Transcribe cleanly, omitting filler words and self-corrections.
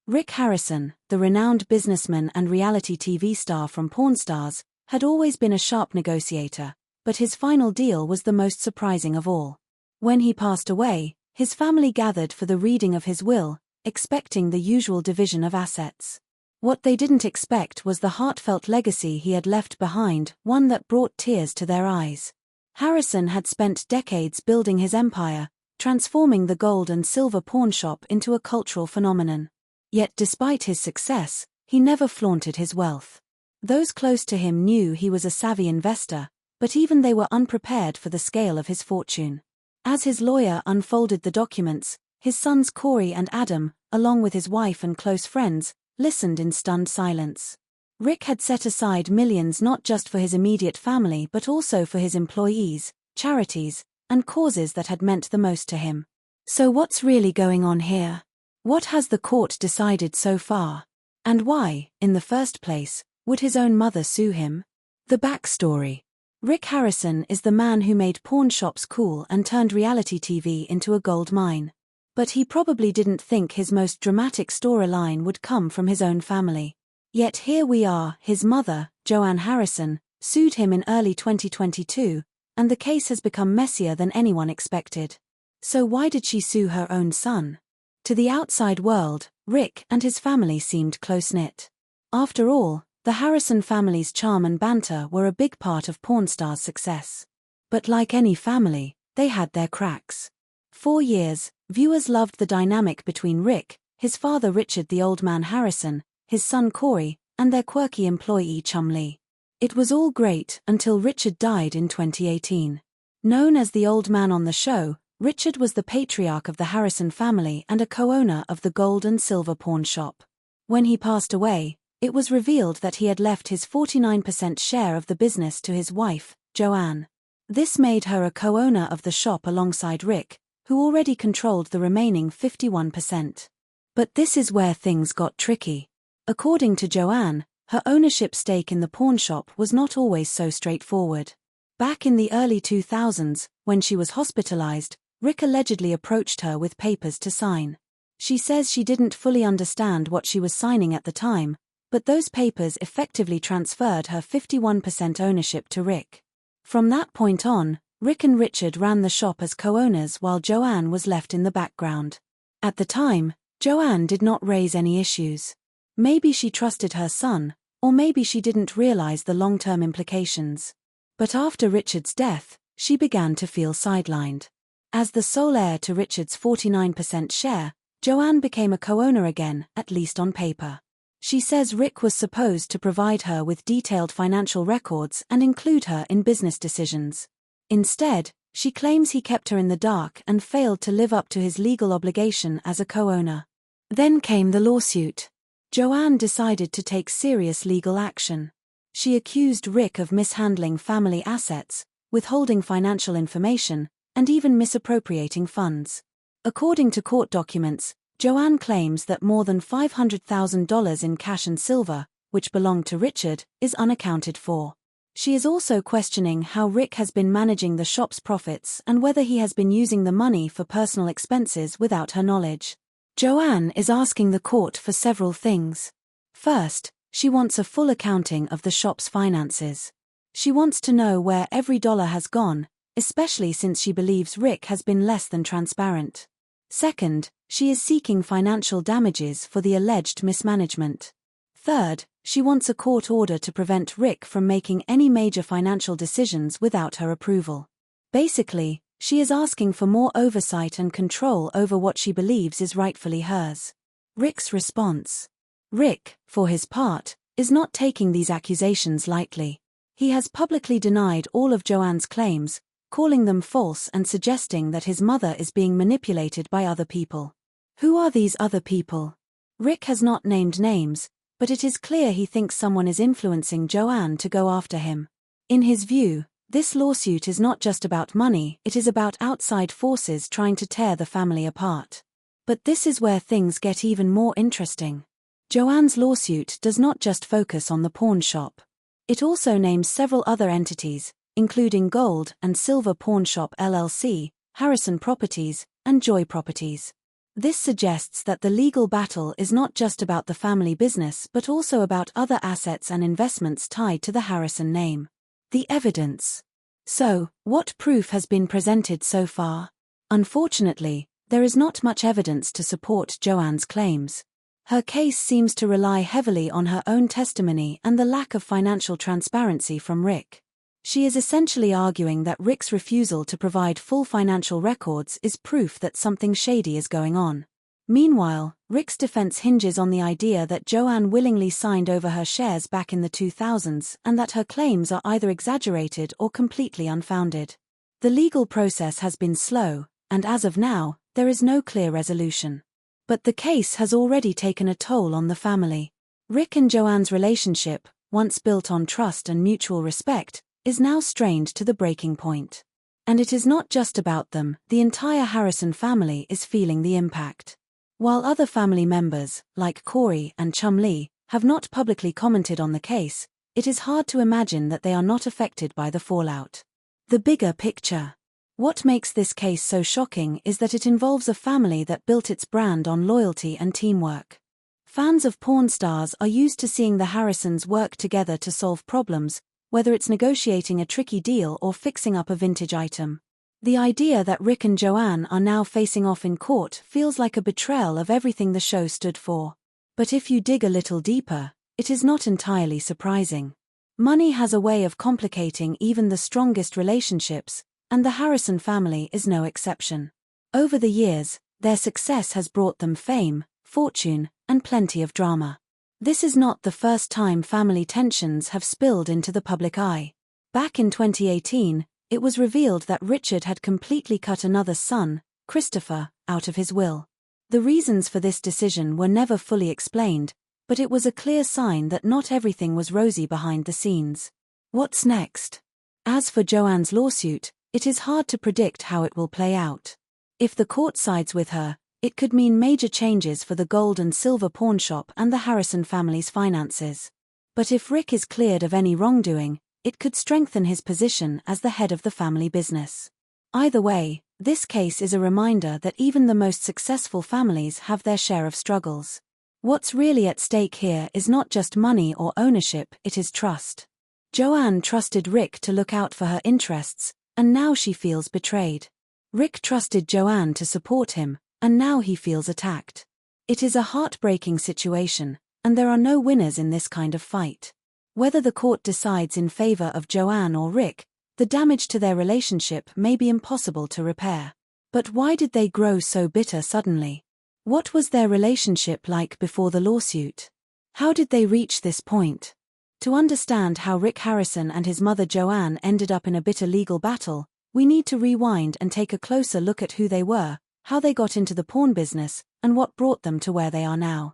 Rick Harrison, the renowned businessman and reality TV star from Pawn Stars, had always been a sharp negotiator, but his final deal was the most surprising of all. When he passed away, his family gathered for the reading of his will, expecting the usual division of assets. What they didn't expect was the heartfelt legacy he had left behind, one that brought tears to their eyes. Harrison had spent decades building his empire, transforming the gold and silver pawnshop into a cultural phenomenon. Yet despite his success, he never flaunted his wealth. Those close to him knew he was a savvy investor, but even they were unprepared for the scale of his fortune. As his lawyer unfolded the documents, his sons Corey and Adam, along with his wife and close friends, listened in stunned silence. Rick had set aside millions not just for his immediate family but also for his employees, charities, and causes that had meant the most to him. So what's really going on here? What has the court decided so far? And why, in the first place, would his own mother sue him? The backstory. Rick Harrison is the man who made pawn shops cool and turned reality TV into a gold mine. But he probably didn't think his most dramatic storyline would come from his own family. Yet here we are, his mother, Joanne Harrison, sued him in early 2022, and the case has become messier than anyone expected. So why did she sue her own son? To the outside world, Rick and his family seemed close-knit. After all, the Harrison family's charm and banter were a big part of Pawn Stars' success. But like any family, they had their cracks. For years, viewers loved the dynamic between Rick, his father Richard the Old Man Harrison, his son Corey, and their quirky employee Chumlee. It was all great until Richard died in 2018. Known as the Old Man on the show, Richard was the patriarch of the Harrison family and a co-owner of the gold and silver pawn shop. When he passed away, it was revealed that he had left his 49% share of the business to his wife, Joanne. This made her a co-owner of the shop alongside Rick, who already controlled the remaining 51%. But this is where things got tricky. According to Joanne, her ownership stake in the pawnshop was not always so straightforward. Back in the early 2000s, when she was hospitalized, Rick allegedly approached her with papers to sign. She says she didn't fully understand what she was signing at the time, but those papers effectively transferred her 51% ownership to Rick. From that point on, Rick and Richard ran the shop as co-owners while Joanne was left in the background. At the time, Joanne did not raise any issues. Maybe she trusted her son, or maybe she didn't realize the long-term implications. But after Richard's death, she began to feel sidelined. As the sole heir to Richard's 49% share, Joanne became a co-owner again, at least on paper. She says Rick was supposed to provide her with detailed financial records and include her in business decisions. Instead, she claims he kept her in the dark and failed to live up to his legal obligation as a co-owner. Then came the lawsuit. Joanne decided to take serious legal action. She accused Rick of mishandling family assets, withholding financial information, and even misappropriating funds. According to court documents, Joanne claims that more than $500,000 in cash and silver, which belonged to Richard, is unaccounted for. She is also questioning how Rick has been managing the shop's profits and whether he has been using the money for personal expenses without her knowledge. Joanne is asking the court for several things. First, she wants a full accounting of the shop's finances. She wants to know where every dollar has gone, especially since she believes Rick has been less than transparent. Second, she is seeking financial damages for the alleged mismanagement. Third, she wants a court order to prevent Rick from making any major financial decisions without her approval. Basically, she is asking for more oversight and control over what she believes is rightfully hers. Rick's response. Rick, for his part, is not taking these accusations lightly. He has publicly denied all of Joanne's claims, calling them false and suggesting that his mother is being manipulated by other people. Who are these other people? Rick has not named names, but it is clear he thinks someone is influencing Joanne to go after him. In his view, this lawsuit is not just about money, it is about outside forces trying to tear the family apart. But this is where things get even more interesting. Joanne's lawsuit does not just focus on the pawn shop. It also names several other entities, including Gold and Silver Pawn Shop LLC, Harrison Properties, and Joy Properties. This suggests that the legal battle is not just about the family business but also about other assets and investments tied to the Harrison name. The evidence. So, what proof has been presented so far? Unfortunately, there is not much evidence to support Joanne's claims. Her case seems to rely heavily on her own testimony and the lack of financial transparency from Rick. She is essentially arguing that Rick's refusal to provide full financial records is proof that something shady is going on. Meanwhile, Rick's defense hinges on the idea that Joanne willingly signed over her shares back in the 2000s and that her claims are either exaggerated or completely unfounded. The legal process has been slow, and as of now, there is no clear resolution. But the case has already taken a toll on the family. Rick and Joanne's relationship, once built on trust and mutual respect, is now strained to the breaking point. And it is not just about them, the entire Harrison family is feeling the impact. While other family members, like Corey and Chumlee, have not publicly commented on the case, it is hard to imagine that they are not affected by the fallout. The bigger picture. What makes this case so shocking is that it involves a family that built its brand on loyalty and teamwork. Fans of porn stars are used to seeing the Harrisons work together to solve problems, whether it's negotiating a tricky deal or fixing up a vintage item. The idea that Rick and Joanne are now facing off in court feels like a betrayal of everything the show stood for. But if you dig a little deeper, it is not entirely surprising. Money has a way of complicating even the strongest relationships, and the Harrison family is no exception. Over the years, their success has brought them fame, fortune, and plenty of drama. This is not the first time family tensions have spilled into the public eye. Back in 2018, it was revealed that Richard had completely cut another son, Christopher, out of his will. The reasons for this decision were never fully explained, but it was a clear sign that not everything was rosy behind the scenes. What's next? As for Joanne's lawsuit, it is hard to predict how it will play out. If the court sides with her, it could mean major changes for the gold and silver pawnshop and the Harrison family's finances. But if Rick is cleared of any wrongdoing, it could strengthen his position as the head of the family business. Either way, this case is a reminder that even the most successful families have their share of struggles. What's really at stake here is not just money or ownership, it is trust. Joanne trusted Rick to look out for her interests, and now she feels betrayed. Rick trusted Joanne to support him, and now he feels attacked. It is a heartbreaking situation, and there are no winners in this kind of fight. Whether the court decides in favor of Joanne or Rick, the damage to their relationship may be impossible to repair. But why did they grow so bitter suddenly? What was their relationship like before the lawsuit? How did they reach this point? To understand how Rick Harrison and his mother Joanne ended up in a bitter legal battle, we need to rewind and take a closer look at who they were, how they got into the porn business, and what brought them to where they are now.